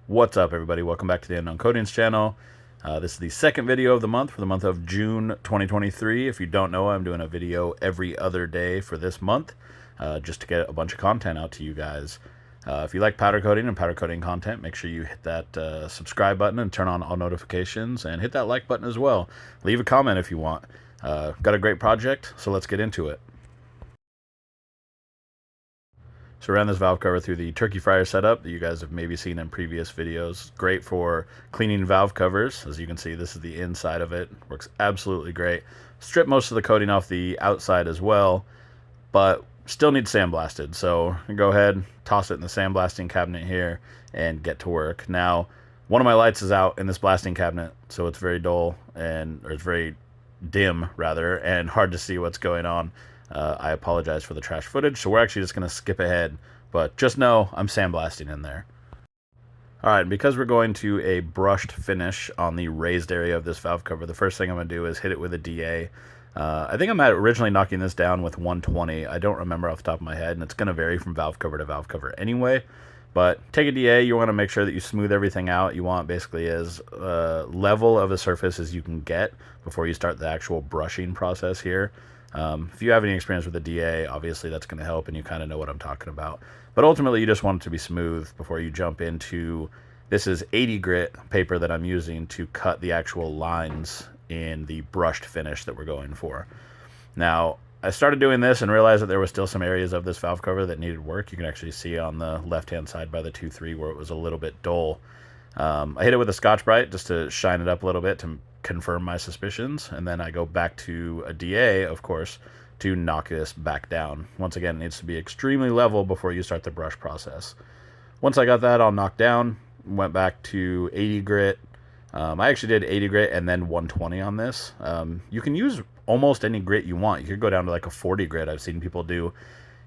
What's up, everybody? Welcome back to the Unknown Coatings channel. This is the second video of the month for the month of June 2023. If you don't know, I'm doing a video every other day for this month just to get a bunch of content out to you guys. If you like powder coating and powder coating content, make sure you hit that subscribe button and turn on all notifications, and hit that like button as well. Leave a comment if you want. Got a great project, so let's get into it. So we ran this valve cover through the turkey fryer setup that you guys have maybe seen in previous videos. Great for cleaning valve covers. As you can see, this is the inside of it. Works absolutely great. Strip most of the coating off the outside as well, but still needs sandblasted. So go ahead, toss it in the sandblasting cabinet here, and get to work. Now, one of my lights is out in this blasting cabinet, so it's very dull, or it's very dim rather, and hard to see what's going on. I apologize for the trash footage, so we're actually just going to skip ahead, but just know I'm sandblasting in there. Alright, because we're going to a brushed finish on the raised area of this valve cover, the first thing I'm going to do is hit it with a DA. I think I'm originally knocking this down with 120. I don't remember off the top of my head, and it's going to vary from valve cover to valve cover anyway. But take a DA, you want to make sure that you smooth everything out. You want basically as level of a surface as you can get before you start the actual brushing process here. If you have any experience with the DA, obviously that's going to help and you kind of know what I'm talking about. But ultimately, you just want it to be smooth before you jump into, this is 80 grit paper that I'm using to cut the actual lines in the brushed finish that we're going for. Now, I started doing this and realized that there was still some areas of this valve cover that needed work. You can actually see on the left-hand side by the 2-3 where it was a little bit dull. I hit it with a Scotch-Brite just to shine it up a little bit to confirm my suspicions, and then I go back to a DA, of course, to knock this back down. Once again, it needs to be extremely level before you start the brush process. Once I got that all knocked down, went back to 80 grit. I actually did 80 grit and then 120 on this. You can use almost any grit you want. You could go down to like a 40 grit I've seen people do.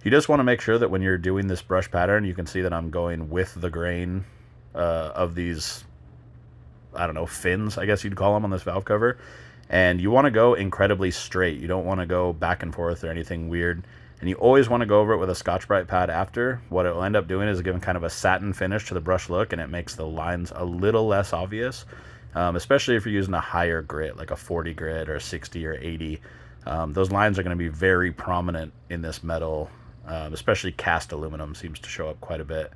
You just want to make sure that when you're doing this brush pattern, you can see that I'm going with the grain of these, I don't know, fins, I guess you'd call them, on this valve cover. And you want to go incredibly straight. You don't want to go back and forth or anything weird. And you always want to go over it with a Scotch-Brite pad after. What it will end up doing is giving kind of a satin finish to the brush look, and it makes the lines a little less obvious, especially if you're using a higher grit, like a 40 grit or a 60 or 80. Those lines are going to be very prominent in this metal, especially cast aluminum seems to show up quite a bit.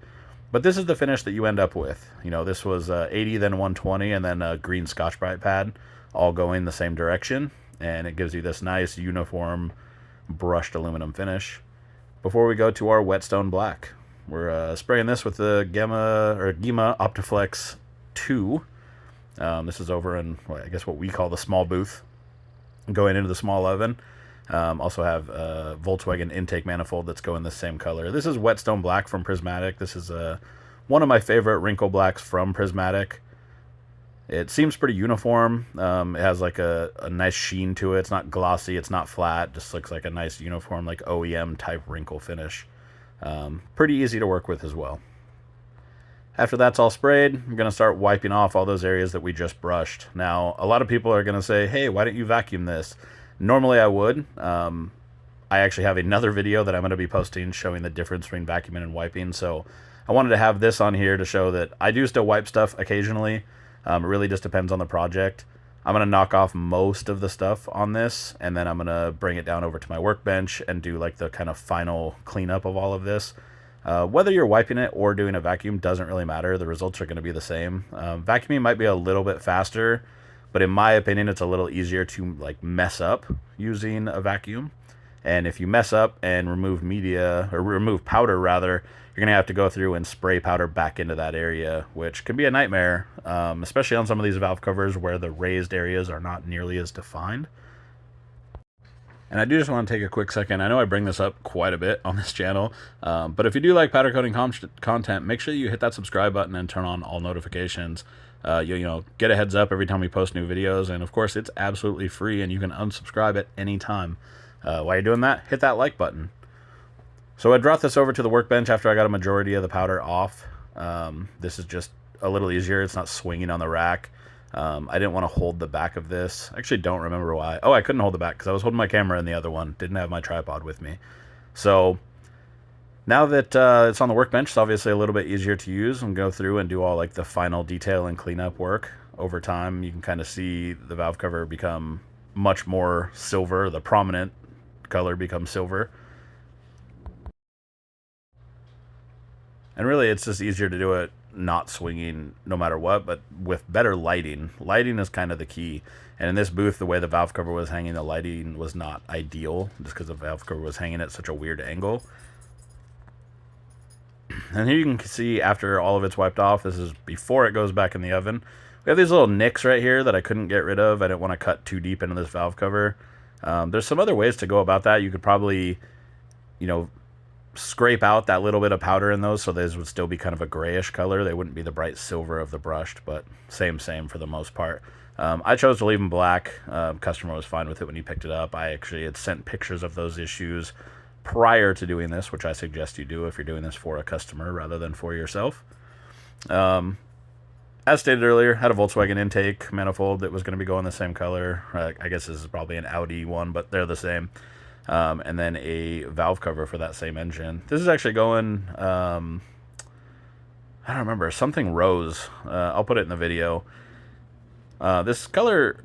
But this is the finish that you end up with. You know, this was 80, then 120, and then a green Scotch-Brite pad, all going the same direction. And it gives you this nice, uniform, brushed aluminum finish. Before we go to our whetstone black, we're spraying this with the Gema Optiflex 2. This is over in, well, I guess what we call the small booth, going into the small oven. Also have a Volkswagen intake manifold that's going the same color. This is Whetstone Black from Prismatic. This is one of my favorite Wrinkle Blacks from Prismatic. It seems pretty uniform. It has like a nice sheen to it. It's not glossy, it's not flat. Just looks like a nice uniform, like OEM type wrinkle finish. Pretty easy to work with as well. After that's all sprayed, I'm going to start wiping off all those areas that we just brushed. Now, a lot of people are going to say, hey, why don't you vacuum this? Normally I would. I actually have another video that I'm going to be posting showing the difference between vacuuming and wiping, so I wanted to have this on here to show that I do still wipe stuff occasionally. It really just depends on the project. I'm going to knock off most of the stuff on this, and then I'm going to bring it down over to my workbench and do like the kind of final cleanup of all of this. Whether you're wiping it or doing a vacuum doesn't really matter. The results are going to be the same. Vacuuming might be a little bit faster, but in my opinion, it's a little easier to like mess up using a vacuum. And if you mess up and remove media, or remove powder rather, you're going to have to go through and spray powder back into that area, which can be a nightmare, especially on some of these valve covers where the raised areas are not nearly as defined. And I do just want to take a quick second. I know I bring this up quite a bit on this channel, but if you do like powder coating content, make sure you hit that subscribe button and turn on all notifications. You know, get a heads up every time we post new videos, and of course it's absolutely free and you can unsubscribe at any time. While you're doing that, hit that like button. So I brought this over to the workbench after I got a majority of the powder off. This is just a little easier. It's not swinging on the rack. I didn't want to hold the back of this. I actually don't remember why. Oh, I couldn't hold the back because I was holding my camera in the other one. Didn't have my tripod with me. So Now that it's on the workbench, it's obviously a little bit easier to use and go through and do all like the final detail and cleanup work. Over time, you can kind of see the valve cover become much more silver. The prominent color becomes silver. And really, it's just easier to do it not swinging no matter what, but with better lighting. Lighting is kind of the key. And in this booth, the way the valve cover was hanging, the lighting was not ideal just because the valve cover was hanging at such a weird angle. And here you can see after all of it's wiped off, this is before it goes back in the oven. We have these little nicks right here that I couldn't get rid of. I didn't want to cut too deep into this valve cover. There's some other ways to go about that. You could probably, you know, scrape out that little bit of powder in those so those would still be kind of a grayish color. They wouldn't be the bright silver of the brushed, but same for the most part. I chose to leave them black. Customer was fine with it when he picked it up. I actually had sent pictures of those issues prior to doing this, which I suggest you do if you're doing this for a customer rather than for yourself. As stated earlier, had a Volkswagen intake manifold that was going to be going the same color. I guess this is probably an Audi one, but they're the same. And then a valve cover for that same engine. This is actually going, I don't remember, something rose. I'll put it in the video. This color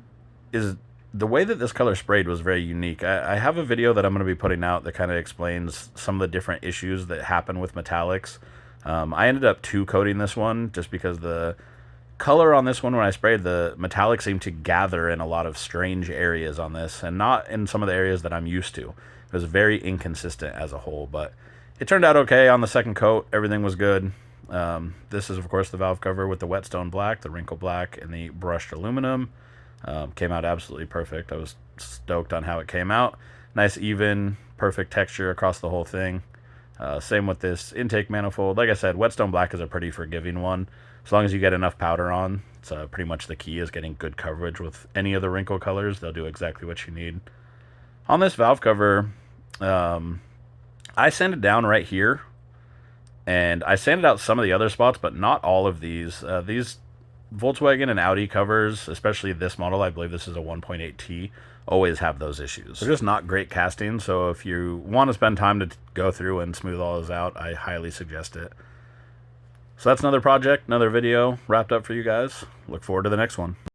is, the way that this color sprayed was very unique. I have a video that I'm going to be putting out that kind of explains some of the different issues that happen with metallics. I ended up two coating this one just because the color on this one, when I sprayed, the metallic seemed to gather in a lot of strange areas on this and not in some of the areas that I'm used to. It was very inconsistent as a whole, but it turned out okay on the second coat. Everything was good. This is, of course, the valve cover with the whetstone black, the wrinkle black, and the brushed aluminum. Came out absolutely perfect. I was stoked on how it came out. Nice, even, perfect texture across the whole thing. Same with this intake manifold. Like I said, whetstone black is a pretty forgiving one. As long as you get enough powder on, it's pretty much the key is getting good coverage with any of the wrinkle colors. They'll do exactly what you need. On this valve cover, I sanded down right here, and I sanded out some of the other spots, but not all of these. These Volkswagen and Audi covers, especially this model, I believe this is a 1.8T, always have those issues. They're just not great casting, so if you want to spend time to go through and smooth all those out, I highly suggest it. So that's another project, another video wrapped up for you guys. Look forward to the next one.